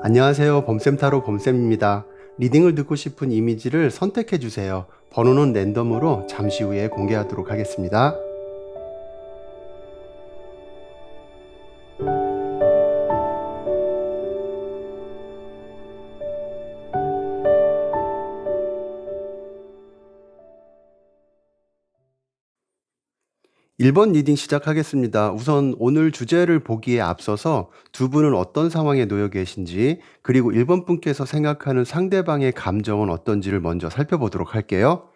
안녕하세요. 범쌤타로 범쌤입니다. 리딩을 듣고 싶은 이미지를 선택해 주세요. 번호는 랜덤으로 잠시 후에 공개하도록 하겠습니다. 일 번 리딩 시작하겠습니다. 우선 오늘 주제를 보기에 앞서서 두 분은 어떤 상황에 놓여 계신지, 그리고 1번 분께서 생각하는 상대방의 감정은 어떤지를 먼저 살펴보도록 할게요.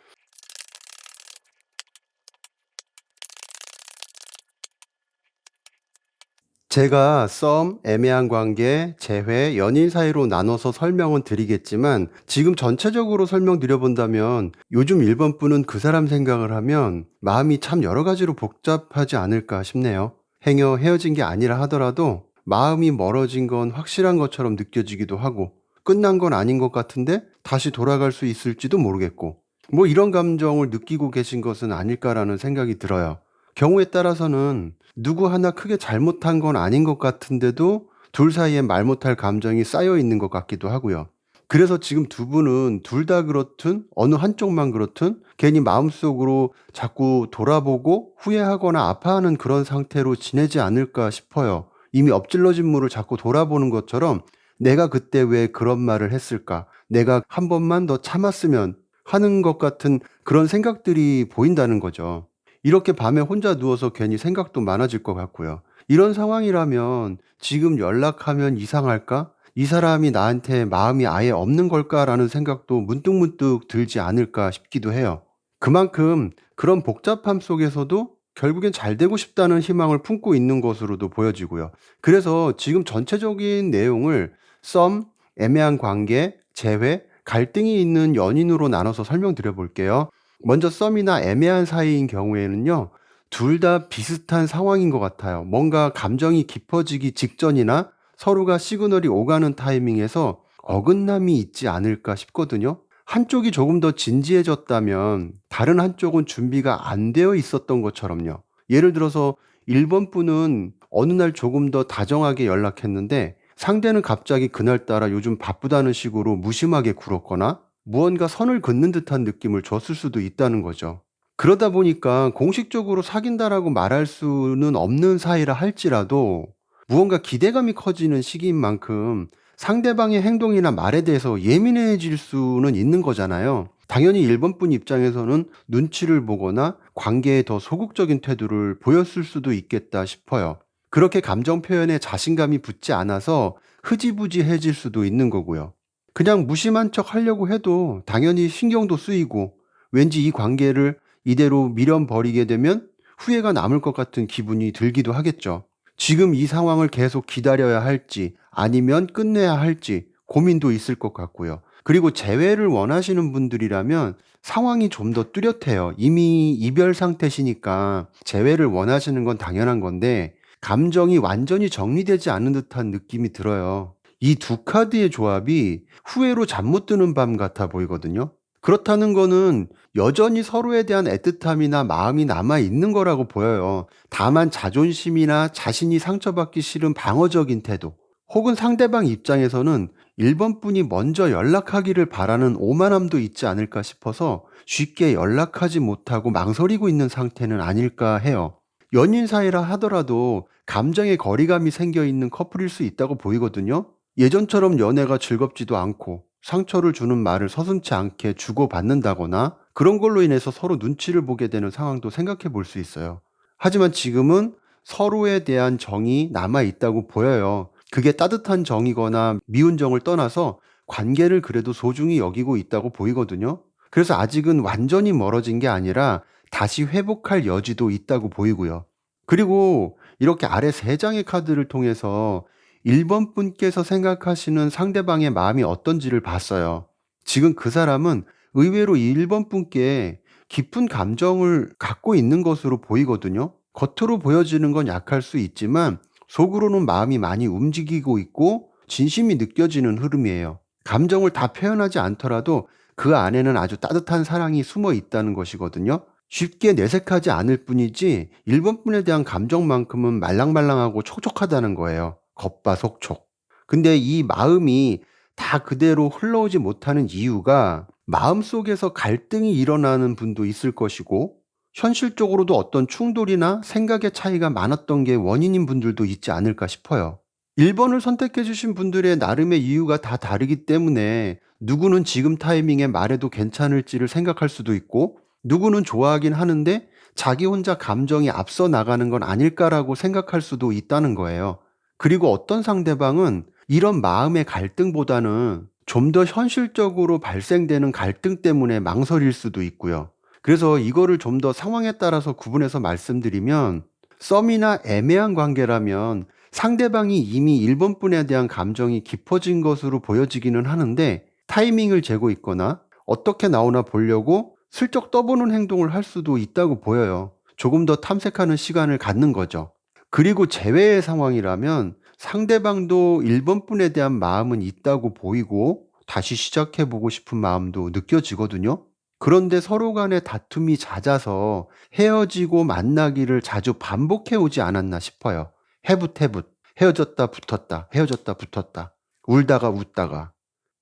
제가 썸, 애매한 관계, 재회, 연인 사이로 나눠서 설명은 드리겠지만 지금 전체적으로 설명드려본다면 요즘 1번 분은 그 사람 생각을 하면 마음이 참 여러 가지로 복잡하지 않을까 싶네요. 행여 헤어진 게 아니라 하더라도 마음이 멀어진 건 확실한 것처럼 느껴지기도 하고 끝난 건 아닌 것 같은데 다시 돌아갈 수 있을지도 모르겠고 뭐 이런 감정을 느끼고 계신 것은 아닐까라는 생각이 들어요. 경우에 따라서는 누구 하나 크게 잘못한 건 아닌 것 같은데도 둘 사이에 말 못할 감정이 쌓여 있는 것 같기도 하고요. 그래서 지금 두 분은 둘 다 그렇든 어느 한쪽만 그렇든 괜히 마음속으로 자꾸 돌아보고 후회하거나 아파하는 그런 상태로 지내지 않을까 싶어요. 이미 엎질러진 물을 자꾸 돌아보는 것처럼 내가 그때 왜 그런 말을 했을까? 내가 한 번만 더 참았으면 하는 것 같은 그런 생각들이 보인다는 거죠. 이렇게 밤에 혼자 누워서 괜히 생각도 많아질 것 같고요. 이런 상황이라면 지금 연락하면 이상할까? 이 사람이 나한테 마음이 아예 없는 걸까라는 생각도 문득문득 들지 않을까 싶기도 해요. 그만큼 그런 복잡함 속에서도 결국엔 잘 되고 싶다는 희망을 품고 있는 것으로도 보여지고요. 그래서 지금 전체적인 내용을 썸, 애매한 관계, 재회, 갈등이 있는 연인으로 나눠서 설명드려 볼게요. 먼저 썸이나 애매한 사이인 경우에는요, 둘 다 비슷한 상황인 것 같아요. 뭔가 감정이 깊어지기 직전이나 서로가 시그널이 오가는 타이밍에서 어긋남이 있지 않을까 싶거든요. 한쪽이 조금 더 진지해졌다면 다른 한쪽은 준비가 안 되어 있었던 것처럼요. 예를 들어서 1번 분은 어느 날 조금 더 다정하게 연락했는데 상대는 갑자기 그날따라 요즘 바쁘다는 식으로 무심하게 굴었거나 무언가 선을 긋는 듯한 느낌을 줬을 수도 있다는 거죠. 그러다 보니까 공식적으로 사귄다라고 말할 수는 없는 사이라 할지라도 무언가 기대감이 커지는 시기인 만큼 상대방의 행동이나 말에 대해서 예민해질 수는 있는 거잖아요. 당연히 1번 분 입장에서는 눈치를 보거나 관계에 더 소극적인 태도를 보였을 수도 있겠다 싶어요. 그렇게 감정 표현에 자신감이 붙지 않아서 흐지부지해질 수도 있는 거고요. 그냥 무심한 척 하려고 해도 당연히 신경도 쓰이고 왠지 이 관계를 이대로 밀어버리게 되면 후회가 남을 것 같은 기분이 들기도 하겠죠. 지금 이 상황을 계속 기다려야 할지 아니면 끝내야 할지 고민도 있을 것 같고요. 그리고 재회를 원하시는 분들이라면 상황이 좀 더 뚜렷해요. 이미 이별 상태시니까 재회를 원하시는 건 당연한 건데 감정이 완전히 정리되지 않은 듯한 느낌이 들어요. 이 두 카드의 조합이 후회로 잠 못 드는 밤 같아 보이거든요. 그렇다는 거는 여전히 서로에 대한 애틋함이나 마음이 남아 있는 거라고 보여요. 다만 자존심이나 자신이 상처받기 싫은 방어적인 태도, 혹은 상대방 입장에서는 1번 분이 먼저 연락하기를 바라는 오만함도 있지 않을까 싶어서 쉽게 연락하지 못하고 망설이고 있는 상태는 아닐까 해요. 연인 사이라 하더라도 감정의 거리감이 생겨 있는 커플일 수 있다고 보이거든요. 예전처럼 연애가 즐겁지도 않고 상처를 주는 말을 서슴지 않게 주고받는다거나 그런 걸로 인해서 서로 눈치를 보게 되는 상황도 생각해 볼 수 있어요. 하지만 지금은 서로에 대한 정이 남아 있다고 보여요. 그게 따뜻한 정이거나 미운 정을 떠나서 관계를 그래도 소중히 여기고 있다고 보이거든요. 그래서 아직은 완전히 멀어진 게 아니라 다시 회복할 여지도 있다고 보이고요. 그리고 이렇게 아래 세 장의 카드를 통해서 1번 분께서 생각하시는 상대방의 마음이 어떤지를 봤어요. 지금 그 사람은 의외로 1번 분께 깊은 감정을 갖고 있는 것으로 보이거든요. 겉으로 보여지는 건 약할 수 있지만 속으로는 마음이 많이 움직이고 있고 진심이 느껴지는 흐름이에요. 감정을 다 표현하지 않더라도 그 안에는 아주 따뜻한 사랑이 숨어 있다는 것이거든요. 쉽게 내색하지 않을 뿐이지 1번 분에 대한 감정만큼은 말랑말랑하고 촉촉하다는 거예요. 겉바속촉. 근데 이 마음이 다 그대로 흘러오지 못하는 이유가 마음속에서 갈등이 일어나는 분도 있을 것이고 현실적으로도 어떤 충돌이나 생각의 차이가 많았던 게 원인인 분들도 있지 않을까 싶어요. 1번을 선택해 주신 분들의 나름의 이유가 다 다르기 때문에 누구는 지금 타이밍에 말해도 괜찮을지를 생각할 수도 있고 누구는 좋아하긴 하는데 자기 혼자 감정이 앞서 나가는 건 아닐까라고 생각할 수도 있다는 거예요. 그리고 어떤 상대방은 이런 마음의 갈등보다는 좀 더 현실적으로 발생되는 갈등 때문에 망설일 수도 있고요. 그래서 이거를 좀 더 상황에 따라서 구분해서 말씀드리면 썸이나 애매한 관계라면 상대방이 이미 1번 분에 대한 감정이 깊어진 것으로 보여지기는 하는데 타이밍을 재고 있거나 어떻게 나오나 보려고 슬쩍 떠보는 행동을 할 수도 있다고 보여요. 조금 더 탐색하는 시간을 갖는 거죠. 그리고 재회의 상황이라면 상대방도 1번 분에 대한 마음은 있다고 보이고 다시 시작해보고 싶은 마음도 느껴지거든요. 그런데 서로 간의 다툼이 잦아서 헤어지고 만나기를 자주 반복해 오지 않았나 싶어요. 해붓해붓, 헤어졌다 붙었다, 헤어졌다 붙었다, 울다가 웃다가,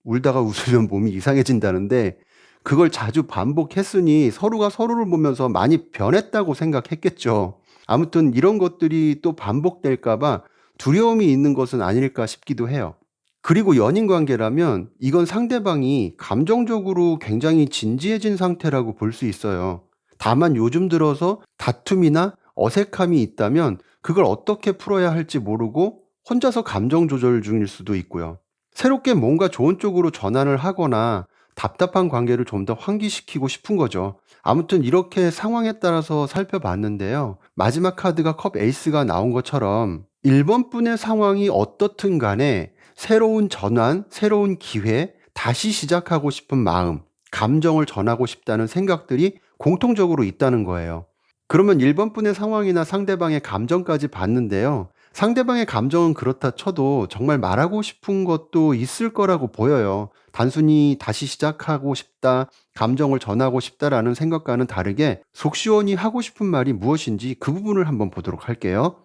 울다가 웃으면 몸이 이상해진다는데 그걸 자주 반복했으니 서로가 서로를 보면서 많이 변했다고 생각했겠죠. 아무튼 이런 것들이 또 반복될까봐 두려움이 있는 것은 아닐까 싶기도 해요. 그리고 연인 관계라면 이건 상대방이 감정적으로 굉장히 진지해진 상태라고 볼 수 있어요. 다만 요즘 들어서 다툼이나 어색함이 있다면 그걸 어떻게 풀어야 할지 모르고 혼자서 감정 조절 중일 수도 있고요. 새롭게 뭔가 좋은 쪽으로 전환을 하거나 답답한 관계를 좀 더 환기시키고 싶은 거죠. 아무튼 이렇게 상황에 따라서 살펴봤는데요. 마지막 카드가 컵 에이스가 나온 것처럼 1번 분의 상황이 어떻든 간에 새로운 전환, 새로운 기회, 다시 시작하고 싶은 마음, 감정을 전하고 싶다는 생각들이 공통적으로 있다는 거예요. 그러면 1번 분의 상황이나 상대방의 감정까지 봤는데요. 상대방의 감정은 그렇다 쳐도 정말 말하고 싶은 것도 있을 거라고 보여요. 단순히 다시 시작하고 싶다, 감정을 전하고 싶다라는 생각과는 다르게 속 시원히 하고 싶은 말이 무엇인지 그 부분을 한번 보도록 할게요.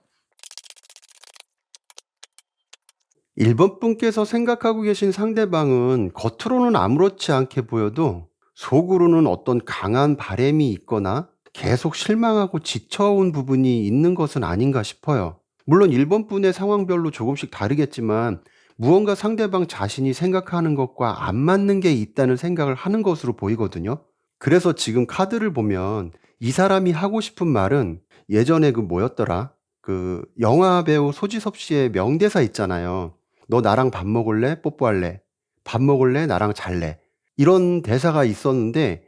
1번 분께서 생각하고 계신 상대방은 겉으로는 아무렇지 않게 보여도 속으로는 어떤 강한 바램이 있거나 계속 실망하고 지쳐온 부분이 있는 것은 아닌가 싶어요. 물론 1번 분의 상황별로 조금씩 다르겠지만 무언가 상대방 자신이 생각하는 것과 안 맞는 게 있다는 생각을 하는 것으로 보이거든요. 그래서 지금 카드를 보면 이 사람이 하고 싶은 말은 예전에 그 뭐였더라? 그 영화 배우 소지섭 씨의 명대사 있잖아요. 너 나랑 밥 먹을래? 뽀뽀할래? 밥 먹을래? 나랑 잘래? 이런 대사가 있었는데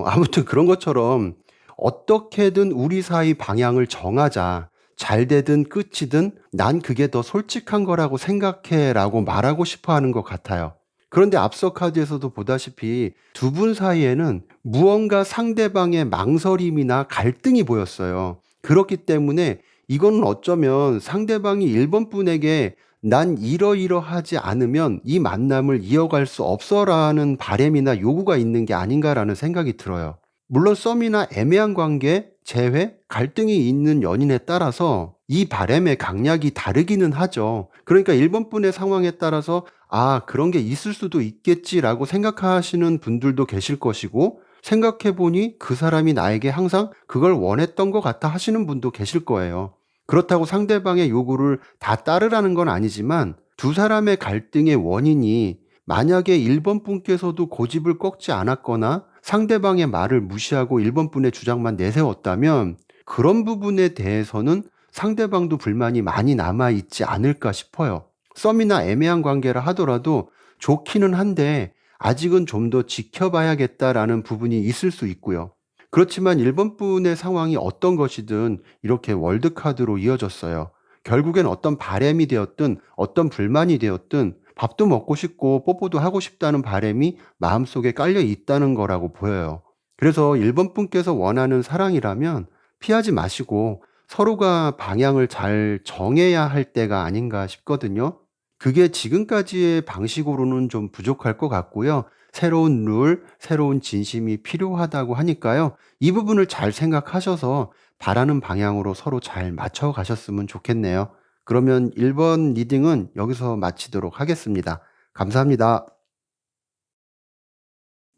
아무튼 그런 것처럼 어떻게든 우리 사이 방향을 정하자. 잘 되든 끝이든 난 그게 더 솔직한 거라고 생각해 라고 말하고 싶어 하는 것 같아요. 그런데 앞서 카드에서도 보다시피 두 분 사이에는 무언가 상대방의 망설임이나 갈등이 보였어요. 그렇기 때문에 이거는 어쩌면 상대방이 1번 분에게 난 이러이러하지 않으면 이 만남을 이어갈 수 없어라는 바램이나 요구가 있는 게 아닌가라는 생각이 들어요. 물론 썸이나 애매한 관계, 재회, 갈등이 있는 연인에 따라서 이 바램의 강약이 다르기는 하죠. 그러니까 1번 분의 상황에 따라서 아, 그런 게 있을 수도 있겠지라고 생각하시는 분들도 계실 것이고 생각해보니 그 사람이 나에게 항상 그걸 원했던 것 같아 하시는 분도 계실 거예요. 그렇다고 상대방의 요구를 다 따르라는 건 아니지만 두 사람의 갈등의 원인이 만약에 1번 분께서도 고집을 꺾지 않았거나 상대방의 말을 무시하고 1번 분의 주장만 내세웠다면 그런 부분에 대해서는 상대방도 불만이 많이 남아있지 않을까 싶어요. 썸이나 애매한 관계라 하더라도 좋기는 한데 아직은 좀 더 지켜봐야겠다라는 부분이 있을 수 있고요. 그렇지만 1번 분의 상황이 어떤 것이든 이렇게 월드카드로 이어졌어요. 결국엔 어떤 바램이 되었든 어떤 불만이 되었든 밥도 먹고 싶고 뽀뽀도 하고 싶다는 바램이 마음속에 깔려 있다는 거라고 보여요. 그래서 1번 분께서 원하는 사랑이라면 피하지 마시고 서로가 방향을 잘 정해야 할 때가 아닌가 싶거든요. 그게 지금까지의 방식으로는 좀 부족할 것 같고요. 새로운 룰, 새로운 진심이 필요하다고 하니까요. 이 부분을 잘 생각하셔서 바라는 방향으로 서로 잘 맞춰 가셨으면 좋겠네요. 그러면 1번 리딩은 여기서 마치도록 하겠습니다. 감사합니다.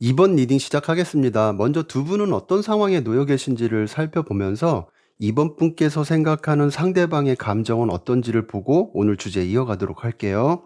2번 리딩 시작하겠습니다. 먼저 두 분은 어떤 상황에 놓여 계신지를 살펴보면서 2번 분께서 생각하는 상대방의 감정은 어떤지를 보고 오늘 주제 이어가도록 할게요.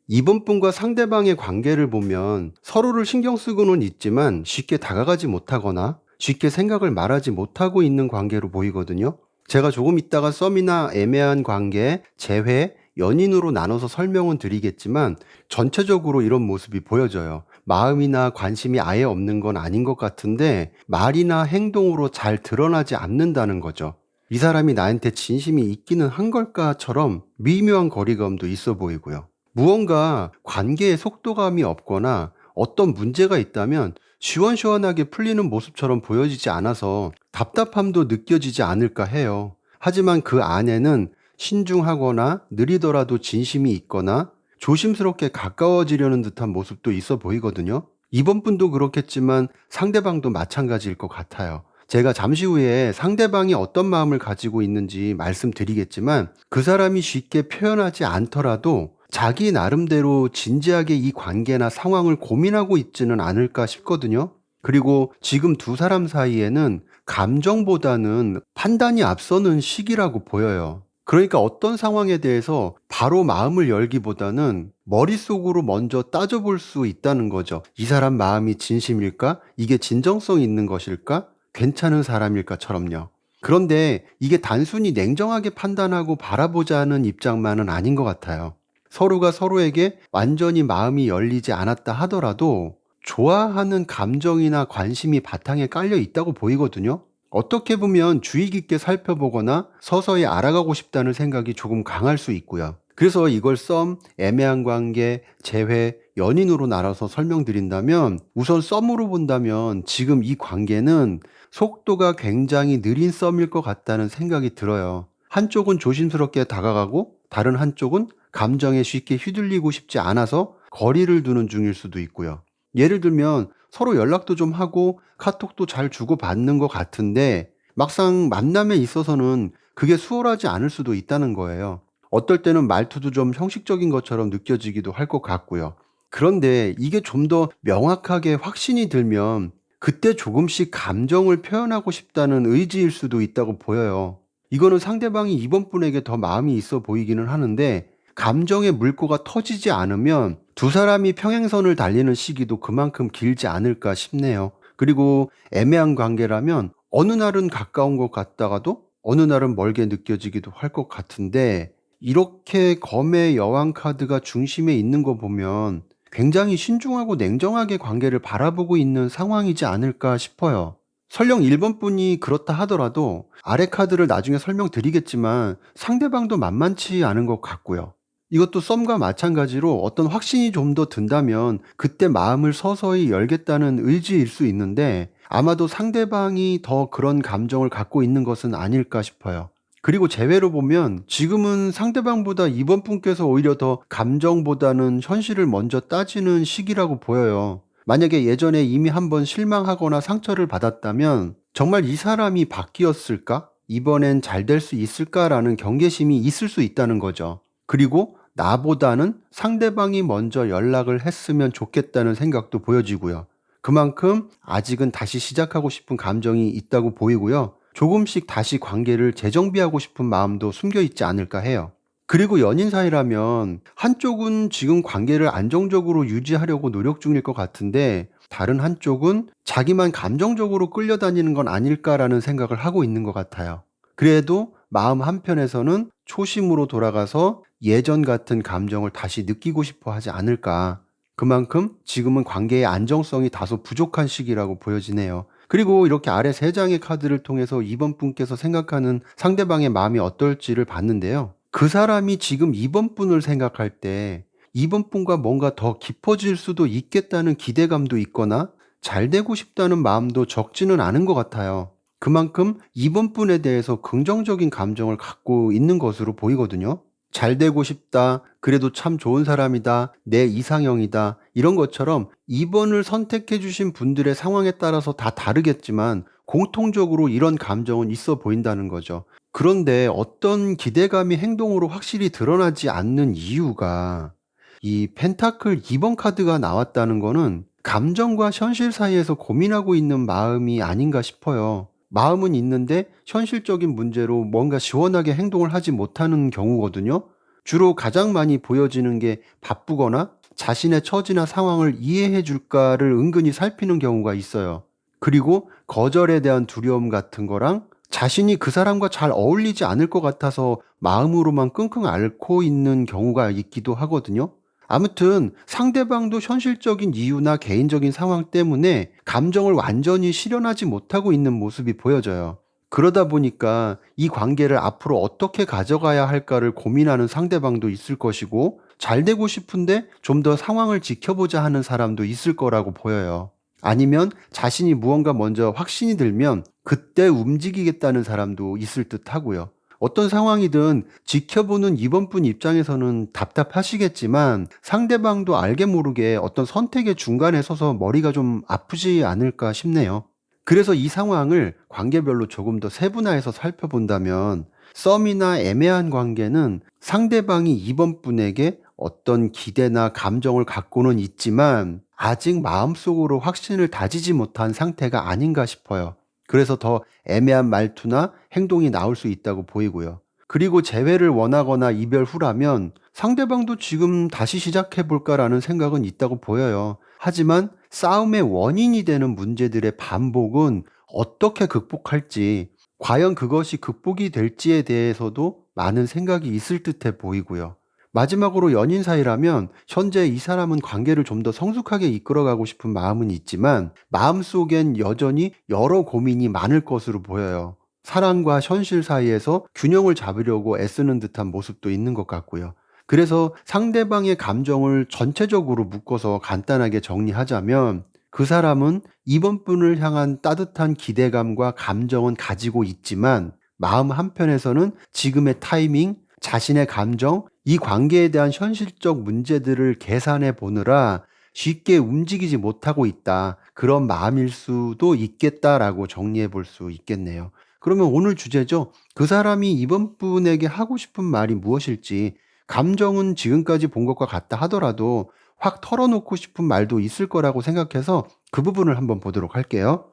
2번 분과 상대방의 관계를 보면 서로를 신경 쓰고는 있지만 쉽게 다가가지 못하거나 쉽게 생각을 말하지 못하고 있는 관계로 보이거든요. 제가 조금 이따가 썸이나 애매한 관계, 재회, 연인으로 나눠서 설명은 드리겠지만 전체적으로 이런 모습이 보여져요. 마음이나 관심이 아예 없는 건 아닌 것 같은데 말이나 행동으로 잘 드러나지 않는다는 거죠. 이 사람이 나한테 진심이 있기는 한 걸까처럼 미묘한 거리감도 있어 보이고요. 무언가 관계에 속도감이 없거나 어떤 문제가 있다면 시원시원하게 풀리는 모습처럼 보여지지 않아서 답답함도 느껴지지 않을까 해요. 하지만 그 안에는 신중하거나 느리더라도 진심이 있거나 조심스럽게 가까워지려는 듯한 모습도 있어 보이거든요. 이번 분도 그렇겠지만 상대방도 마찬가지일 것 같아요. 제가 잠시 후에 상대방이 어떤 마음을 가지고 있는지 말씀드리겠지만 그 사람이 쉽게 표현하지 않더라도 자기 나름대로 진지하게 이 관계나 상황을 고민하고 있지는 않을까 싶거든요. 그리고 지금 두 사람 사이에는 감정보다는 판단이 앞서는 시기라고 보여요. 그러니까 어떤 상황에 대해서 바로 마음을 열기보다는 머릿속으로 먼저 따져볼 수 있다는 거죠. 이 사람 마음이 진심일까? 이게 진정성 있는 것일까? 괜찮은 사람일까처럼요. 그런데 이게 단순히 냉정하게 판단하고 바라보자는 입장만은 아닌 것 같아요. 서로가 서로에게 완전히 마음이 열리지 않았다 하더라도 좋아하는 감정이나 관심이 바탕에 깔려 있다고 보이거든요. 어떻게 보면 주의 깊게 살펴보거나 서서히 알아가고 싶다는 생각이 조금 강할 수 있고요. 그래서 이걸 썸, 애매한 관계, 재회, 연인으로 나눠서 설명드린다면 우선 썸으로 본다면 지금 이 관계는 속도가 굉장히 느린 썸일 것 같다는 생각이 들어요. 한쪽은 조심스럽게 다가가고 다른 한쪽은 감정에 쉽게 휘둘리고 싶지 않아서 거리를 두는 중일 수도 있고요. 예를 들면 서로 연락도 좀 하고 카톡도 잘 주고받는 것 같은데 막상 만남에 있어서는 그게 수월하지 않을 수도 있다는 거예요. 어떨 때는 말투도 좀 형식적인 것처럼 느껴지기도 할 것 같고요. 그런데 이게 좀 더 명확하게 확신이 들면 그때 조금씩 감정을 표현하고 싶다는 의지일 수도 있다고 보여요. 이거는 상대방이 이번 분에게 더 마음이 있어 보이기는 하는데 감정의 물꼬가 터지지 않으면 두 사람이 평행선을 달리는 시기도 그만큼 길지 않을까 싶네요. 그리고 애매한 관계라면 어느 날은 가까운 것 같다가도 어느 날은 멀게 느껴지기도 할 것 같은데 이렇게 검의 여왕 카드가 중심에 있는 거 보면 굉장히 신중하고 냉정하게 관계를 바라보고 있는 상황이지 않을까 싶어요. 설령 1번 분이 그렇다 하더라도 아래 카드를 나중에 설명드리겠지만 상대방도 만만치 않은 것 같고요. 이것도 썸과 마찬가지로 어떤 확신이 좀 더 든다면 그때 마음을 서서히 열겠다는 의지일 수 있는데 아마도 상대방이 더 그런 감정을 갖고 있는 것은 아닐까 싶어요. 그리고 재회로 보면 지금은 상대방보다 이번 분께서 오히려 더 감정보다는 현실을 먼저 따지는 시기라고 보여요. 만약에 예전에 이미 한번 실망하거나 상처를 받았다면 정말 이 사람이 바뀌었을까? 이번엔 잘 될 수 있을까라는 경계심이 있을 수 있다는 거죠. 그리고 나보다는 상대방이 먼저 연락을 했으면 좋겠다는 생각도 보여지고요. 그만큼 아직은 다시 시작하고 싶은 감정이 있다고 보이고요. 조금씩 다시 관계를 재정비하고 싶은 마음도 숨겨 있지 않을까 해요. 그리고 연인 사이라면 한쪽은 지금 관계를 안정적으로 유지하려고 노력 중일 것 같은데 다른 한쪽은 자기만 감정적으로 끌려다니는 건 아닐까라는 생각을 하고 있는 것 같아요. 그래도 마음 한편에서는 초심으로 돌아가서 예전 같은 감정을 다시 느끼고 싶어 하지 않을까. 그만큼 지금은 관계의 안정성이 다소 부족한 시기라고 보여지네요. 그리고 이렇게 아래 3장의 카드를 통해서 이번 분께서 생각하는 상대방의 마음이 어떨지를 봤는데요. 그 사람이 지금 이번 분을 생각할 때 이번 분과 뭔가 더 깊어질 수도 있겠다는 기대감도 있거나 잘 되고 싶다는 마음도 적지는 않은 것 같아요. 그만큼 이번 분에 대해서 긍정적인 감정을 갖고 있는 것으로 보이거든요. 잘 되고 싶다, 그래도 참 좋은 사람이다, 내 이상형이다, 이런 것처럼 2번을 선택해 주신 분들의 상황에 따라서 다 다르겠지만 공통적으로 이런 감정은 있어 보인다는 거죠. 그런데 어떤 기대감이 행동으로 확실히 드러나지 않는 이유가, 이 펜타클 2번 카드가 나왔다는 거는 감정과 현실 사이에서 고민하고 있는 마음이 아닌가 싶어요. 마음은 있는데 현실적인 문제로 뭔가 시원하게 행동을 하지 못하는 경우거든요. 주로 가장 많이 보여지는 게 바쁘거나 자신의 처지나 상황을 이해해 줄까를 은근히 살피는 경우가 있어요. 그리고 거절에 대한 두려움 같은 거랑 자신이 그 사람과 잘 어울리지 않을 것 같아서 마음으로만 끙끙 앓고 있는 경우가 있기도 하거든요. 아무튼 상대방도 현실적인 이유나 개인적인 상황 때문에 감정을 완전히 실현하지 못하고 있는 모습이 보여져요. 그러다 보니까 이 관계를 앞으로 어떻게 가져가야 할까를 고민하는 상대방도 있을 것이고, 잘 되고 싶은데 좀 더 상황을 지켜보자 하는 사람도 있을 거라고 보여요. 아니면 자신이 무언가 먼저 확신이 들면 그때 움직이겠다는 사람도 있을 듯 하고요. 어떤 상황이든 지켜보는 이번분 입장에서는 답답하시겠지만 상대방도 알게 모르게 어떤 선택의 중간에 서서 머리가 좀 아프지 않을까 싶네요. 그래서 이 상황을 관계별로 조금 더 세분화해서 살펴본다면, 썸이나 애매한 관계는 상대방이 이번 분에게 어떤 기대나 감정을 갖고는 있지만 아직 마음속으로 확신을 다지지 못한 상태가 아닌가 싶어요. 그래서 더 애매한 말투나 행동이 나올 수 있다고 보이고요. 그리고 재회를 원하거나 이별 후라면 상대방도 지금 다시 시작해볼까라는 생각은 있다고 보여요. 하지만 싸움의 원인이 되는 문제들의 반복은 어떻게 극복할지, 과연 그것이 극복이 될지에 대해서도 많은 생각이 있을 듯해 보이고요. 마지막으로 연인 사이라면 현재 이 사람은 관계를 좀 더 성숙하게 이끌어가고 싶은 마음은 있지만 마음속엔 여전히 여러 고민이 많을 것으로 보여요. 사랑과 현실 사이에서 균형을 잡으려고 애쓰는 듯한 모습도 있는 것 같고요. 그래서 상대방의 감정을 전체적으로 묶어서 간단하게 정리하자면, 그 사람은 이번 분을 향한 따뜻한 기대감과 감정은 가지고 있지만 마음 한편에서는 지금의 타이밍, 자신의 감정, 이 관계에 대한 현실적 문제들을 계산해 보느라 쉽게 움직이지 못하고 있다, 그런 마음일 수도 있겠다라고 정리해 볼 수 있겠네요. 그러면 오늘 주제죠. 그 사람이 이번 분에게 하고 싶은 말이 무엇일지, 감정은 지금까지 본 것과 같다 하더라도 확 털어놓고 싶은 말도 있을 거라고 생각해서 그 부분을 한번 보도록 할게요.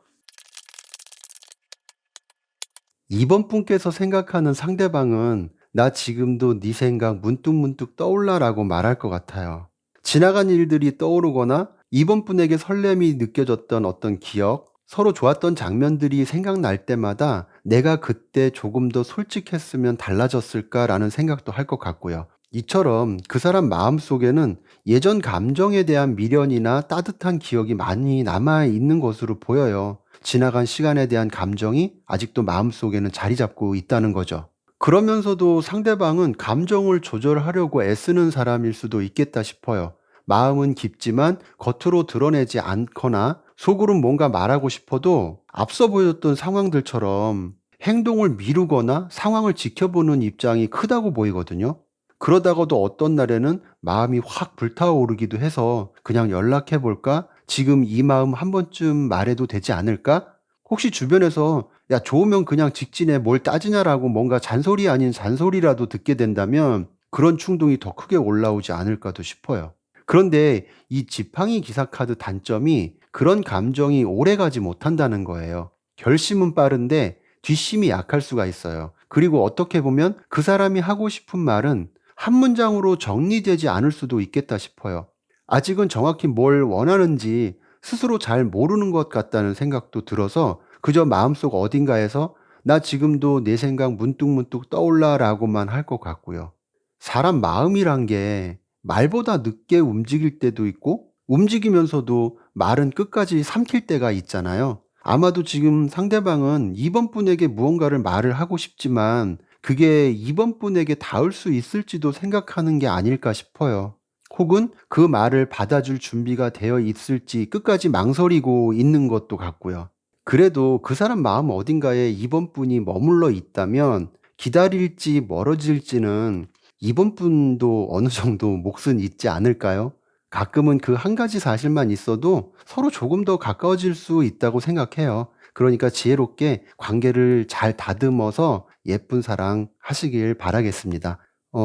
이번 분께서 생각하는 상대방은 "나 지금도 네 생각 문득문득 떠올라"라고 말할 것 같아요. 지나간 일들이 떠오르거나 이번 분에게 설렘이 느껴졌던 어떤 기억, 서로 좋았던 장면들이 생각날 때마다 '내가 그때 조금 더 솔직했으면 달라졌을까?'라는 생각도 할 것 같고요. 이처럼 그 사람 마음속에는 예전 감정에 대한 미련이나 따뜻한 기억이 많이 남아 있는 것으로 보여요. 지나간 시간에 대한 감정이 아직도 마음속에는 자리 잡고 있다는 거죠. 그러면서도 상대방은 감정을 조절하려고 애쓰는 사람일 수도 있겠다 싶어요. 마음은 깊지만 겉으로 드러내지 않거나 속으론 뭔가 말하고 싶어도 앞서 보였던 상황들처럼 행동을 미루거나 상황을 지켜보는 입장이 크다고 보이거든요. 그러다가도 어떤 날에는 마음이 확 불타오르기도 해서 "그냥 연락해 볼까? 지금 이 마음 한 번쯤 말해도 되지 않을까?" 혹시 주변에서 "야, 좋으면 그냥 직진해, 뭘 따지냐"라고 뭔가 잔소리 아닌 잔소리라도 듣게 된다면 그런 충동이 더 크게 올라오지 않을까도 싶어요. 그런데 이 지팡이 기사 카드 단점이 그런 감정이 오래가지 못한다는 거예요. 결심은 빠른데 뒷심이 약할 수가 있어요. 그리고 어떻게 보면 그 사람이 하고 싶은 말은 한 문장으로 정리되지 않을 수도 있겠다 싶어요. 아직은 정확히 뭘 원하는지 스스로 잘 모르는 것 같다는 생각도 들어서 그저 마음속 어딘가에서 "나 지금도 내 생각 문득문득 떠올라" 라고만 할 것 같고요. 사람 마음이란 게 말보다 늦게 움직일 때도 있고 움직이면서도 말은 끝까지 삼킬 때가 있잖아요. 아마도 지금 상대방은 이번 분에게 무언가를 말을 하고 싶지만 그게 이번 분에게 닿을 수 있을지도 생각하는 게 아닐까 싶어요. 혹은 그 말을 받아줄 준비가 되어 있을지 끝까지 망설이고 있는 것도 같고요. 그래도 그 사람 마음 어딘가에 이번 분이 머물러 있다면 기다릴지 멀어질지는 이번 분도 어느 정도 몫은 있지 않을까요? 가끔은 그 한 가지 사실만 있어도 서로 조금 더 가까워질 수 있다고 생각해요. 그러니까 지혜롭게 관계를 잘 다듬어서 예쁜 사랑 하시길 바라겠습니다.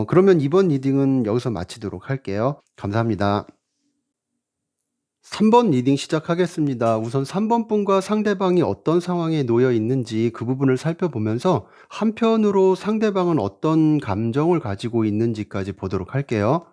그러면 이번 리딩은 여기서 마치도록 할게요. 감사합니다. 3번 리딩 시작하겠습니다. 우선 3번 분과 상대방이 어떤 상황에 놓여 있는지 그 부분을 살펴보면서 한편으로 상대방은 어떤 감정을 가지고 있는지까지 보도록 할게요.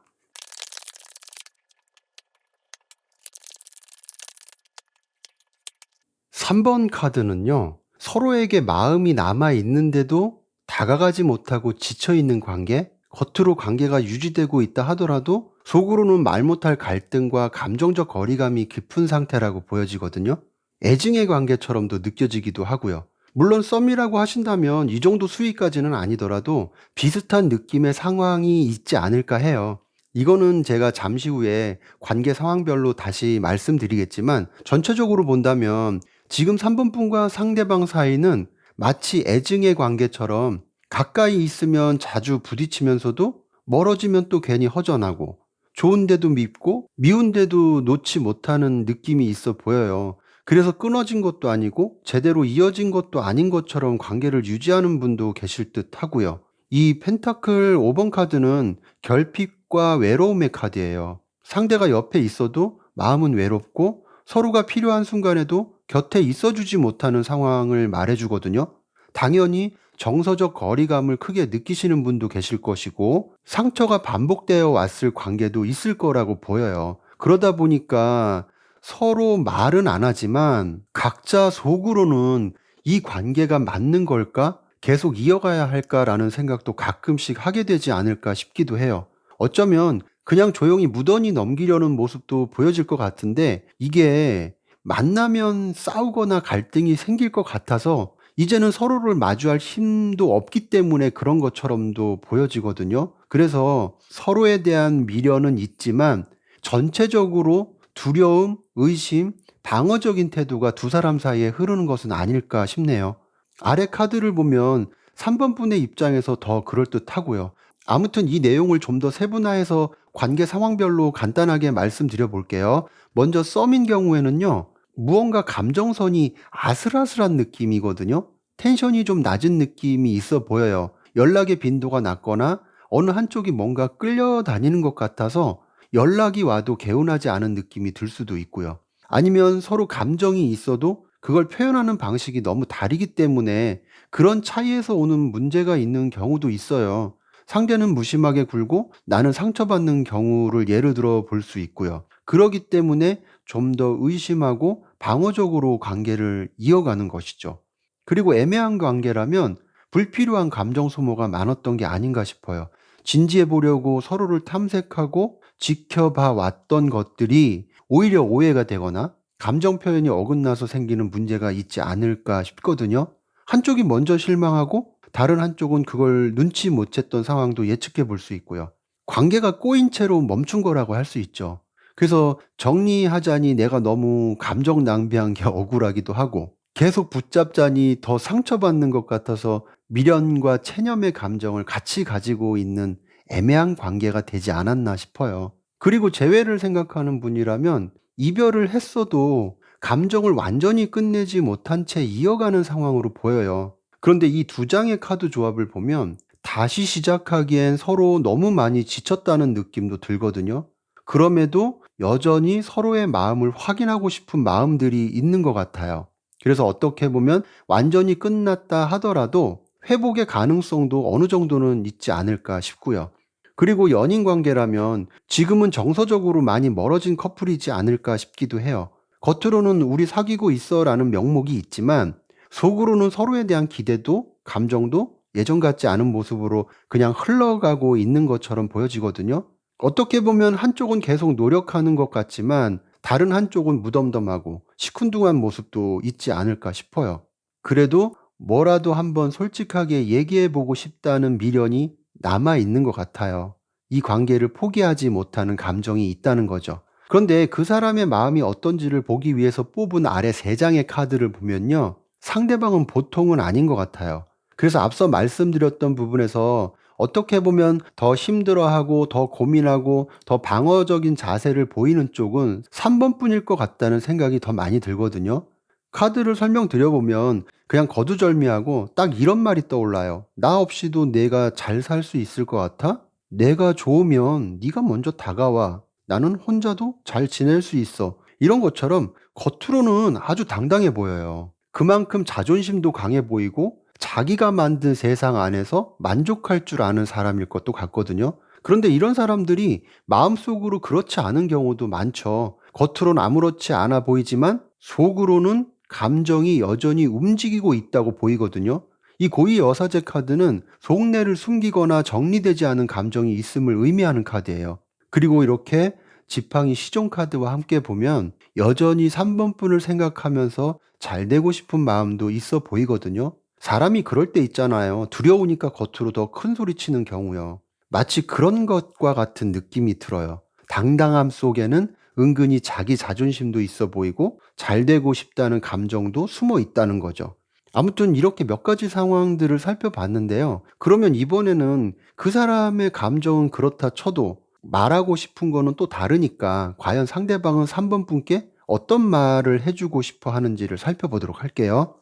3번 카드는요, 서로에게 마음이 남아 있는데도 다가가지 못하고 지쳐 있는 관계, 겉으로 관계가 유지되고 있다 하더라도 속으로는 말 못할 갈등과 감정적 거리감이 깊은 상태라고 보여지거든요. 애증의 관계처럼도 느껴지기도 하고요. 물론 썸이라고 하신다면 이 정도 수위까지는 아니더라도 비슷한 느낌의 상황이 있지 않을까 해요. 이거는 제가 잠시 후에 관계 상황별로 다시 말씀드리겠지만 전체적으로 본다면 지금 3번 분과 상대방 사이는 마치 애증의 관계처럼 가까이 있으면 자주 부딪히면서도 멀어지면 또 괜히 허전하고 좋은데도 밉고 미운데도 놓지 못하는 느낌이 있어 보여요. 그래서 끊어진 것도 아니고 제대로 이어진 것도 아닌 것처럼 관계를 유지하는 분도 계실 듯 하고요. 이 펜타클 5번 카드는 결핍과 외로움의 카드예요. 상대가 옆에 있어도 마음은 외롭고 서로가 필요한 순간에도 곁에 있어주지 못하는 상황을 말해주거든요. 당연히 정서적 거리감을 크게 느끼시는 분도 계실 것이고 상처가 반복되어 왔을 관계도 있을 거라고 보여요. 그러다 보니까 서로 말은 안 하지만 각자 속으로는 이 관계가 맞는 걸까? 계속 이어가야 할까라는 생각도 가끔씩 하게 되지 않을까 싶기도 해요. 어쩌면 그냥 조용히 무던히 넘기려는 모습도 보여질 것 같은데 이게 만나면 싸우거나 갈등이 생길 것 같아서 이제는 서로를 마주할 힘도 없기 때문에 그런 것처럼도 보여지거든요. 그래서 서로에 대한 미련은 있지만 전체적으로 두려움, 의심, 방어적인 태도가 두 사람 사이에 흐르는 것은 아닐까 싶네요. 아래 카드를 보면 3번 분의 입장에서 더 그럴듯하고요. 아무튼 이 내용을 좀 더 세분화해서 관계 상황별로 간단하게 말씀드려 볼게요. 먼저 썸인 경우에는요, 무언가 감정선이 아슬아슬한 느낌이거든요. 텐션이 좀 낮은 느낌이 있어 보여요. 연락의 빈도가 낮거나 어느 한쪽이 뭔가 끌려다니는 것 같아서 연락이 와도 개운하지 않은 느낌이 들 수도 있고요. 아니면 서로 감정이 있어도 그걸 표현하는 방식이 너무 다르기 때문에 그런 차이에서 오는 문제가 있는 경우도 있어요. 상대는 무심하게 굴고 나는 상처받는 경우를 예를 들어 볼 수 있고요. 그러기 때문에 좀 더 의심하고 방어적으로 관계를 이어가는 것이죠. 그리고 애매한 관계라면 불필요한 감정 소모가 많았던 게 아닌가 싶어요. 진지해 보려고 서로를 탐색하고 지켜봐 왔던 것들이 오히려 오해가 되거나 감정 표현이 어긋나서 생기는 문제가 있지 않을까 싶거든요. 한쪽이 먼저 실망하고 다른 한쪽은 그걸 눈치 못 챘던 상황도 예측해 볼 수 있고요. 관계가 꼬인 채로 멈춘 거라고 할 수 있죠. 그래서 정리하자니 내가 너무 감정 낭비한 게 억울하기도 하고 계속 붙잡자니 더 상처받는 것 같아서 미련과 체념의 감정을 같이 가지고 있는 애매한 관계가 되지 않았나 싶어요. 그리고 재회를 생각하는 분이라면 이별을 했어도 감정을 완전히 끝내지 못한 채 이어가는 상황으로 보여요. 그런데 이 두 장의 카드 조합을 보면 다시 시작하기엔 서로 너무 많이 지쳤다는 느낌도 들거든요. 그럼에도 여전히 서로의 마음을 확인하고 싶은 마음들이 있는 것 같아요. 그래서 어떻게 보면 완전히 끝났다 하더라도 회복의 가능성도 어느 정도는 있지 않을까 싶고요. 그리고 연인 관계라면 지금은 정서적으로 많이 멀어진 커플이지 않을까 싶기도 해요. 겉으로는 우리 사귀고 있어 라는 명목이 있지만 속으로는 서로에 대한 기대도 감정도 예전 같지 않은 모습으로 그냥 흘러가고 있는 것처럼 보여지거든요. 어떻게 보면 한쪽은 계속 노력하는 것 같지만 다른 한쪽은 무덤덤하고 시큰둥한 모습도 있지 않을까 싶어요. 그래도 뭐라도 한번 솔직하게 얘기해 보고 싶다는 미련이 남아 있는 것 같아요. 이 관계를 포기하지 못하는 감정이 있다는 거죠. 그런데 그 사람의 마음이 어떤지를 보기 위해서 뽑은 아래 세 장의 카드를 보면요. 상대방은 보통은 아닌 것 같아요. 그래서 앞서 말씀드렸던 부분에서 어떻게 보면 더 힘들어하고 더 고민하고 더 방어적인 자세를 보이는 쪽은 3번 뿐일 것 같다는 생각이 더 많이 들거든요. 카드를 설명드려보면 그냥 거두절미하고 딱 이런 말이 떠올라요. 나 없이도 내가 잘 살 수 있을 것 같아? 내가 좋으면 네가 먼저 다가와. 나는 혼자도 잘 지낼 수 있어. 이런 것처럼 겉으로는 아주 당당해 보여요. 그만큼 자존심도 강해 보이고 자기가 만든 세상 안에서 만족할 줄 아는 사람일 것도 같거든요. 그런데 이런 사람들이 마음속으로 그렇지 않은 경우도 많죠. 겉으로는 아무렇지 않아 보이지만 속으로는 감정이 여전히 움직이고 있다고 보이거든요. 이 고위 여사제 카드는 속내를 숨기거나 정리되지 않은 감정이 있음을 의미하는 카드예요. 그리고 이렇게 지팡이 시종 카드와 함께 보면 여전히 3번 분을 생각하면서 잘 되고 싶은 마음도 있어 보이거든요. 사람이 그럴 때 있잖아요. 두려우니까 겉으로 더 큰 소리 치는 경우요. 마치 그런 것과 같은 느낌이 들어요. 당당함 속에는 은근히 자기 자존심도 있어 보이고 잘 되고 싶다는 감정도 숨어 있다는 거죠. 아무튼 이렇게 몇 가지 상황들을 살펴봤는데요. 그러면 이번에는 그 사람의 감정은 그렇다 쳐도 말하고 싶은 거는 또 다르니까 과연 상대방은 3번 분께 어떤 말을 해주고 싶어 하는지를 살펴보도록 할게요.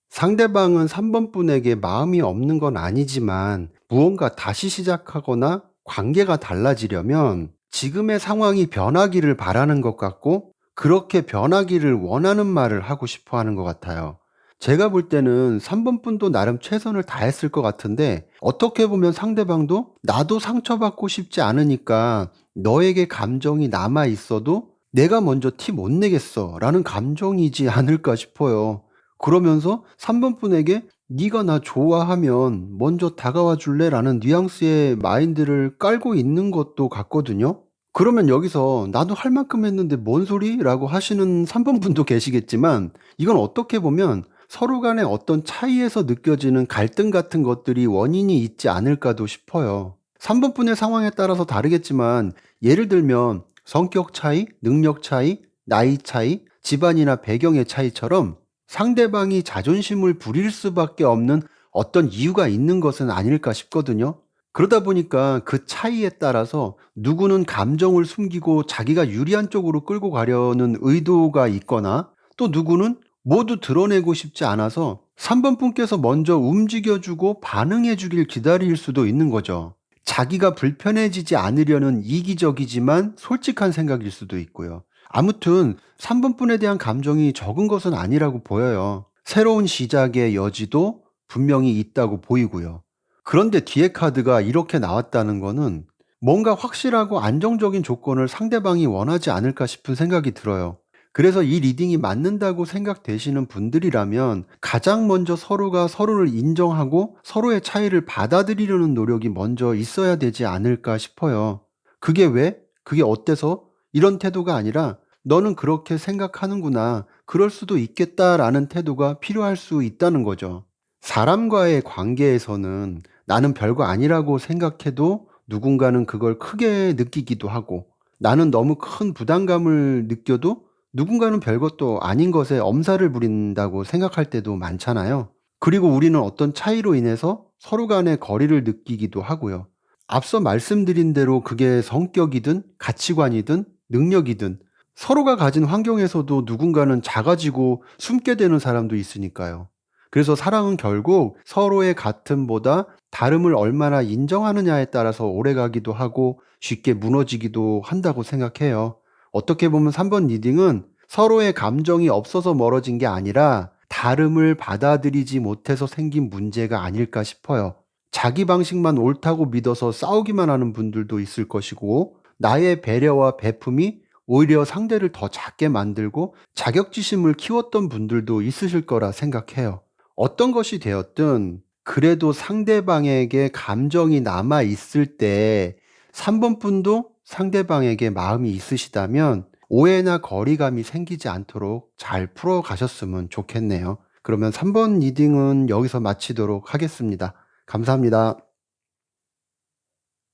상대방은 3번 분에게 마음이 없는 건 아니지만 무언가 다시 시작하거나 관계가 달라지려면 지금의 상황이 변하기를 바라는 것 같고 그렇게 변하기를 원하는 말을 하고 싶어 하는 것 같아요. 제가 볼 때는 3번 분도 나름 최선을 다했을 것 같은데 어떻게 보면 상대방도 나도 상처받고 싶지 않으니까 너에게 감정이 남아 있어도 내가 먼저 티 못 내겠어 라는 감정이지 않을까 싶어요. 그러면서 3번 분에게 네가 나 좋아하면 먼저 다가와 줄래? 라는 뉘앙스의 마인드를 깔고 있는 것도 같거든요. 그러면 여기서 나도 할 만큼 했는데 뭔 소리? 라고 하시는 3번 분도 계시겠지만 이건 어떻게 보면 서로 간의 어떤 차이에서 느껴지는 갈등 같은 것들이 원인이 있지 않을까도 싶어요. 3번 분의 상황에 따라서 다르겠지만 예를 들면 성격 차이, 능력 차이, 나이 차이, 집안이나 배경의 차이처럼 상대방이 자존심을 부릴 수밖에 없는 어떤 이유가 있는 것은 아닐까 싶거든요. 그러다 보니까 그 차이에 따라서 누구는 감정을 숨기고 자기가 유리한 쪽으로 끌고 가려는 의도가 있거나 또 누구는 모두 드러내고 싶지 않아서 3번 분께서 먼저 움직여주고 반응해주길 기다릴 수도 있는 거죠. 자기가 불편해지지 않으려는 이기적이지만 솔직한 생각일 수도 있고요. 아무튼 3번 분에 대한 감정이 적은 것은 아니라고 보여요. 새로운 시작의 여지도 분명히 있다고 보이고요. 그런데 뒤에 카드가 이렇게 나왔다는 거는 뭔가 확실하고 안정적인 조건을 상대방이 원하지 않을까 싶은 생각이 들어요. 그래서 이 리딩이 맞는다고 생각되시는 분들이라면 가장 먼저 서로가 서로를 인정하고 서로의 차이를 받아들이려는 노력이 먼저 있어야 되지 않을까 싶어요. 그게 왜? 그게 어때서? 이런 태도가 아니라 너는 그렇게 생각하는구나. 그럴 수도 있겠다라는 태도가 필요할 수 있다는 거죠. 사람과의 관계에서는 나는 별거 아니라고 생각해도 누군가는 그걸 크게 느끼기도 하고 나는 너무 큰 부담감을 느껴도 누군가는 별것도 아닌 것에 엄살을 부린다고 생각할 때도 많잖아요. 그리고 우리는 어떤 차이로 인해서 서로 간의 거리를 느끼기도 하고요. 앞서 말씀드린 대로 그게 성격이든 가치관이든 능력이든 서로가 가진 환경에서도 누군가는 작아지고 숨게 되는 사람도 있으니까요. 그래서 사랑은 결국 서로의 같음보다 다름을 얼마나 인정하느냐에 따라서 오래가기도 하고 쉽게 무너지기도 한다고 생각해요. 어떻게 보면 3번 리딩은 서로의 감정이 없어서 멀어진 게 아니라 다름을 받아들이지 못해서 생긴 문제가 아닐까 싶어요. 자기 방식만 옳다고 믿어서 싸우기만 하는 분들도 있을 것이고 나의 배려와 베품이 오히려 상대를 더 작게 만들고 자격지심을 키웠던 분들도 있으실 거라 생각해요. 어떤 것이 되었든 그래도 상대방에게 감정이 남아 있을 때 3번 분도 상대방에게 마음이 있으시다면 오해나 거리감이 생기지 않도록 잘 풀어 가셨으면 좋겠네요. 그러면 3번 리딩은 여기서 마치도록 하겠습니다. 감사합니다.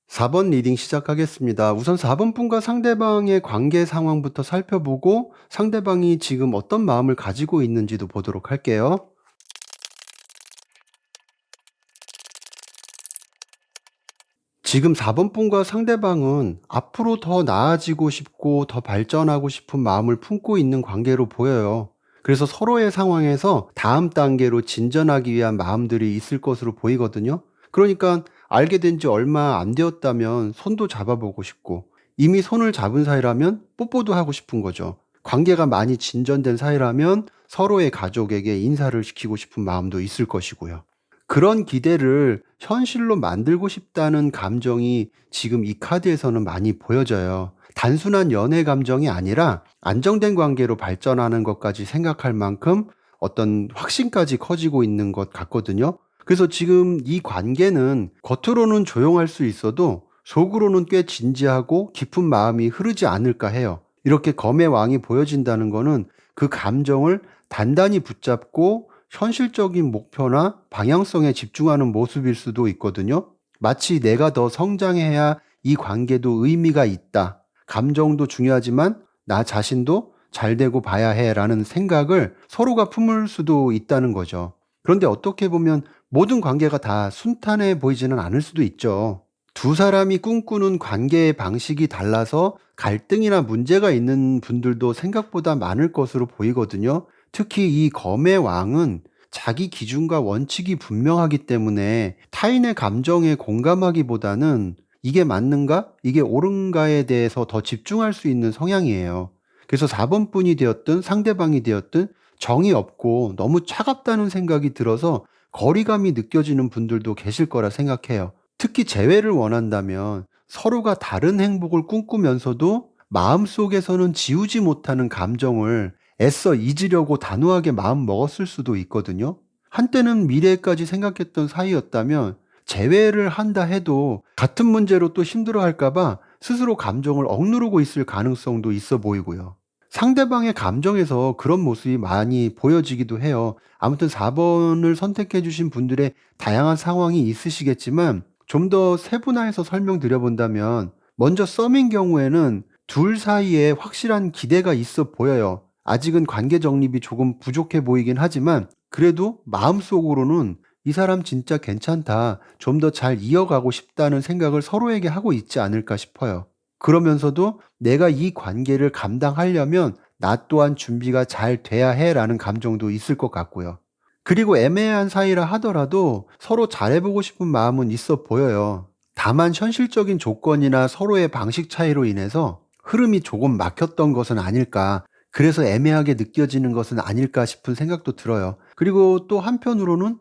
4번 리딩 시작하겠습니다. 우선 4번 분과 상대방의 관계 상황부터 살펴보고 상대방이 지금 어떤 마음을 가지고 있는지도 보도록 할게요. 지금 4번 분과 상대방은 앞으로 더 나아지고 싶고 더 발전하고 싶은 마음을 품고 있는 관계로 보여요. 그래서 서로의 상황에서 다음 단계로 진전하기 위한 마음들이 있을 것으로 보이거든요. 그러니까 알게 된 지 얼마 안 되었다면 손도 잡아보고 싶고, 이미 손을 잡은 사이라면 뽀뽀도 하고 싶은 거죠. 관계가 많이 진전된 사이라면 서로의 가족에게 인사를 시키고 싶은 마음도 있을 것이고요. 그런 기대를 현실로 만들고 싶다는 감정이 지금 이 카드에서는 많이 보여져요. 단순한 연애 감정이 아니라 안정된 관계로 발전하는 것까지 생각할 만큼 어떤 확신까지 커지고 있는 것 같거든요. 그래서 지금 이 관계는 겉으로는 조용할 수 있어도 속으로는 꽤 진지하고 깊은 마음이 흐르지 않을까 해요. 이렇게 검의 왕이 보여진다는 거는 그 감정을 단단히 붙잡고 현실적인 목표나 방향성에 집중하는 모습일 수도 있거든요. 마치 내가 더 성장해야 이 관계도 의미가 있다. 감정도 중요하지만 나 자신도 잘 되고 봐야 해 라는 생각을 서로가 품을 수도 있다는 거죠. 그런데 어떻게 보면 모든 관계가 다 순탄해 보이지는 않을 수도 있죠. 두 사람이 꿈꾸는 관계의 방식이 달라서 갈등이나 문제가 있는 분들도 생각보다 많을 것으로 보이거든요. 특히 이 검의 왕은 자기 기준과 원칙이 분명하기 때문에 타인의 감정에 공감하기보다는 이게 맞는가? 이게 옳은가에 대해서 더 집중할 수 있는 성향이에요. 그래서 4번 분이 되었든 상대방이 되었든 정이 없고 너무 차갑다는 생각이 들어서 거리감이 느껴지는 분들도 계실 거라 생각해요. 특히 재회를 원한다면 서로가 다른 행복을 꿈꾸면서도 마음속에서는 지우지 못하는 감정을 애써 잊으려고 단호하게 마음 먹었을 수도 있거든요. 한때는 미래까지 생각했던 사이였다면 재회를 한다 해도 같은 문제로 또 힘들어 할까봐 스스로 감정을 억누르고 있을 가능성도 있어 보이고요. 상대방의 감정에서 그런 모습이 많이 보여지기도 해요. 아무튼 4번을 선택해 주신 분들의 다양한 상황이 있으시겠지만 좀 더 세분화해서 설명드려 본다면, 먼저 썸인 경우에는 둘 사이에 확실한 기대가 있어 보여요. 아직은 관계 정립이 조금 부족해 보이긴 하지만 그래도 마음속으로는 이 사람 진짜 괜찮다, 좀 더 잘 이어가고 싶다는 생각을 서로에게 하고 있지 않을까 싶어요. 그러면서도 내가 이 관계를 감당하려면 나 또한 준비가 잘 돼야 해 라는 감정도 있을 것 같고요. 그리고 애매한 사이라 하더라도 서로 잘해보고 싶은 마음은 있어 보여요. 다만 현실적인 조건이나 서로의 방식 차이로 인해서 흐름이 조금 막혔던 것은 아닐까, 그래서 애매하게 느껴지는 것은 아닐까 싶은 생각도 들어요. 그리고 또 한편으로는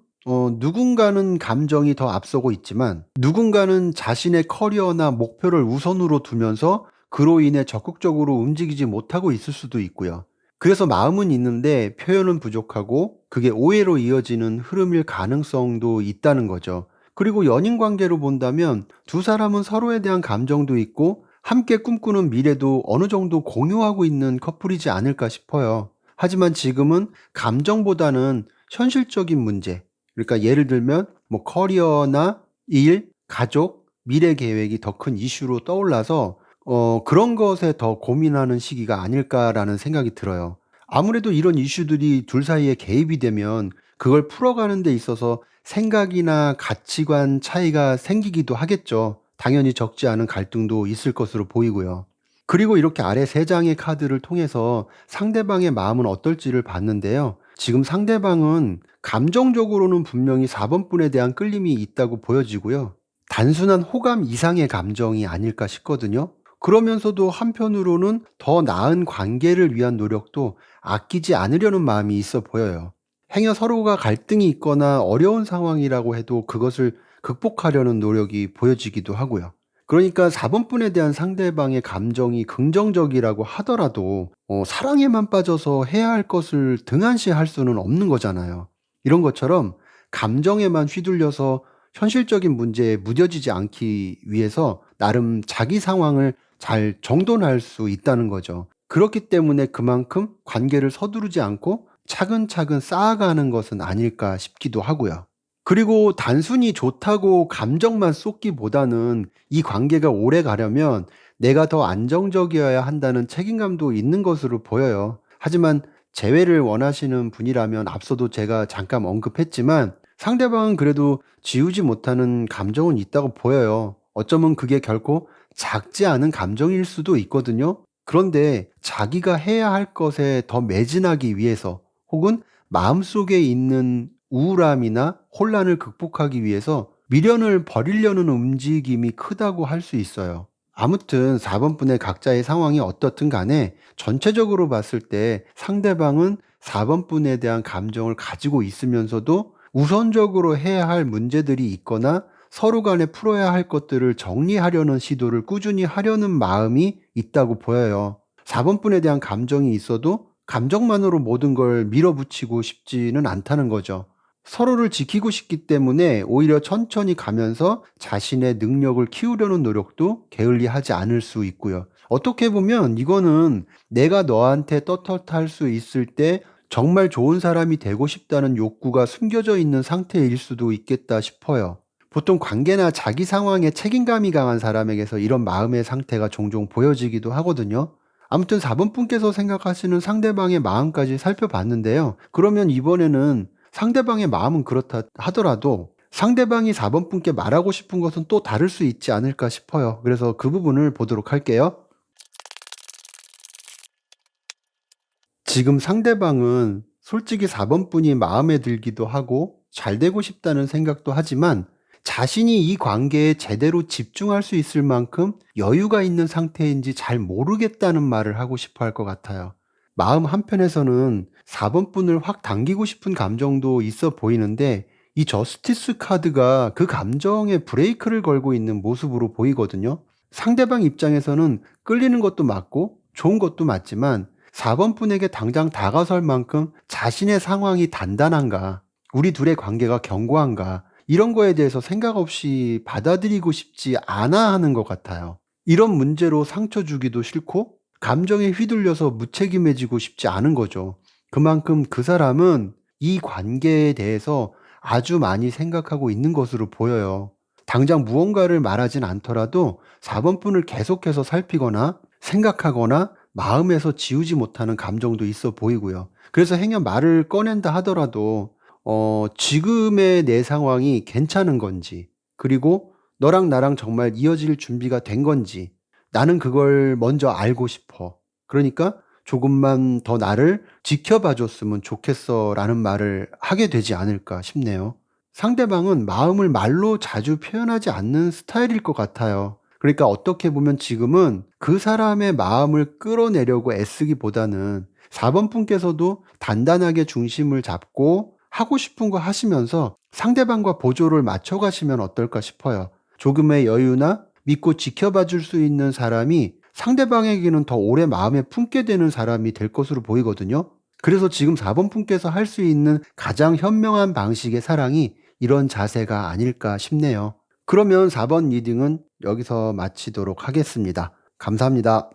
누군가는 감정이 더 앞서고 있지만 누군가는 자신의 커리어나 목표를 우선으로 두면서 그로 인해 적극적으로 움직이지 못하고 있을 수도 있고요. 그래서 마음은 있는데 표현은 부족하고 그게 오해로 이어지는 흐름일 가능성도 있다는 거죠. 그리고 연인 관계로 본다면 두 사람은 서로에 대한 감정도 있고 함께 꿈꾸는 미래도 어느 정도 공유하고 있는 커플이지 않을까 싶어요. 하지만 지금은 감정보다는 현실적인 문제, 그러니까 예를 들면 뭐 커리어나 일, 가족, 미래 계획이 더 큰 이슈로 떠올라서 그런 것에 더 고민하는 시기가 아닐까라는 생각이 들어요. 아무래도 이런 이슈들이 둘 사이에 개입이 되면 그걸 풀어가는 데 있어서 생각이나 가치관 차이가 생기기도 하겠죠. 당연히 적지 않은 갈등도 있을 것으로 보이고요. 그리고 이렇게 아래 세 장의 카드를 통해서 상대방의 마음은 어떨지를 봤는데요. 지금 상대방은 감정적으로는 분명히 4번 분에 대한 끌림이 있다고 보여지고요. 단순한 호감 이상의 감정이 아닐까 싶거든요. 그러면서도 한편으로는 더 나은 관계를 위한 노력도 아끼지 않으려는 마음이 있어 보여요. 행여 서로가 갈등이 있거나 어려운 상황이라고 해도 그것을 극복하려는 노력이 보여지기도 하고요. 그러니까 4번 분에 대한 상대방의 감정이 긍정적이라고 하더라도 사랑에만 빠져서 해야 할 것을 등한시할 수는 없는 거잖아요. 이런 것처럼 감정에만 휘둘려서 현실적인 문제에 무뎌지지 않기 위해서 나름 자기 상황을 잘 정돈할 수 있다는 거죠. 그렇기 때문에 그만큼 관계를 서두르지 않고 차근차근 쌓아가는 것은 아닐까 싶기도 하고요. 그리고 단순히 좋다고 감정만 쏟기보다는 이 관계가 오래 가려면 내가 더 안정적이어야 한다는 책임감도 있는 것으로 보여요. 하지만 재회를 원하시는 분이라면 앞서도 제가 잠깐 언급했지만 상대방은 그래도 지우지 못하는 감정은 있다고 보여요. 어쩌면 그게 결코 작지 않은 감정일 수도 있거든요. 그런데 자기가 해야 할 것에 더 매진하기 위해서 혹은 마음속에 있는 우울함이나 혼란을 극복하기 위해서 미련을 버리려는 움직임이 크다고 할 수 있어요. 아무튼 4번 분의 각자의 상황이 어떻든 간에 전체적으로 봤을 때 상대방은 4번 분에 대한 감정을 가지고 있으면서도 우선적으로 해야 할 문제들이 있거나 서로 간에 풀어야 할 것들을 정리하려는 시도를 꾸준히 하려는 마음이 있다고 보여요. 4번 분에 대한 감정이 있어도 감정만으로 모든 걸 밀어붙이고 싶지는 않다는 거죠. 서로를 지키고 싶기 때문에 오히려 천천히 가면서 자신의 능력을 키우려는 노력도 게을리하지 않을 수 있고요. 어떻게 보면 이거는 내가 너한테 떳떳할 수 있을 때 정말 좋은 사람이 되고 싶다는 욕구가 숨겨져 있는 상태일 수도 있겠다 싶어요. 보통 관계나 자기 상황에 책임감이 강한 사람에게서 이런 마음의 상태가 종종 보여지기도 하거든요. 아무튼 4번 분께서 생각하시는 상대방의 마음까지 살펴봤는데요. 그러면 이번에는 상대방의 마음은 그렇다 하더라도 상대방이 4번 분께 말하고 싶은 것은 또 다를 수 있지 않을까 싶어요. 그래서 그 부분을 보도록 할게요. 지금 상대방은 솔직히 4번 분이 마음에 들기도 하고 잘 되고 싶다는 생각도 하지만 자신이 이 관계에 제대로 집중할 수 있을 만큼 여유가 있는 상태인지 잘 모르겠다는 말을 하고 싶어 할 것 같아요. 마음 한편에서는 4번 분을 확 당기고 싶은 감정도 있어 보이는데 이 저스티스 카드가 그 감정에 브레이크를 걸고 있는 모습으로 보이거든요. 상대방 입장에서는 끌리는 것도 맞고 좋은 것도 맞지만 4번 분에게 당장 다가설 만큼 자신의 상황이 단단한가, 우리 둘의 관계가 견고한가, 이런 거에 대해서 생각 없이 받아들이고 싶지 않아 하는 것 같아요. 이런 문제로 상처 주기도 싫고 감정에 휘둘려서 무책임해지고 싶지 않은 거죠. 그만큼 그 사람은 이 관계에 대해서 아주 많이 생각하고 있는 것으로 보여요. 당장 무언가를 말하진 않더라도 4번 분을 계속해서 살피거나 생각하거나 마음에서 지우지 못하는 감정도 있어 보이고요. 그래서 행여 말을 꺼낸다 하더라도 지금의 내 상황이 괜찮은 건지, 그리고 너랑 나랑 정말 이어질 준비가 된 건지, 나는 그걸 먼저 알고 싶어. 그러니까 조금만 더 나를 지켜봐 줬으면 좋겠어 라는 말을 하게 되지 않을까 싶네요. 상대방은 마음을 말로 자주 표현하지 않는 스타일일 것 같아요. 그러니까 어떻게 보면 지금은 그 사람의 마음을 끌어내려고 애쓰기보다는 4번 분께서도 단단하게 중심을 잡고 하고 싶은 거 하시면서 상대방과 보조를 맞춰가시면 어떨까 싶어요. 조금의 여유나 믿고 지켜봐 줄 수 있는 사람이 상대방에게는 더 오래 마음에 품게 되는 사람이 될 것으로 보이거든요. 그래서 지금 4번 분께서 할 수 있는 가장 현명한 방식의 사랑이 이런 자세가 아닐까 싶네요. 그러면 4번 리딩은 여기서 마치도록 하겠습니다. 감사합니다.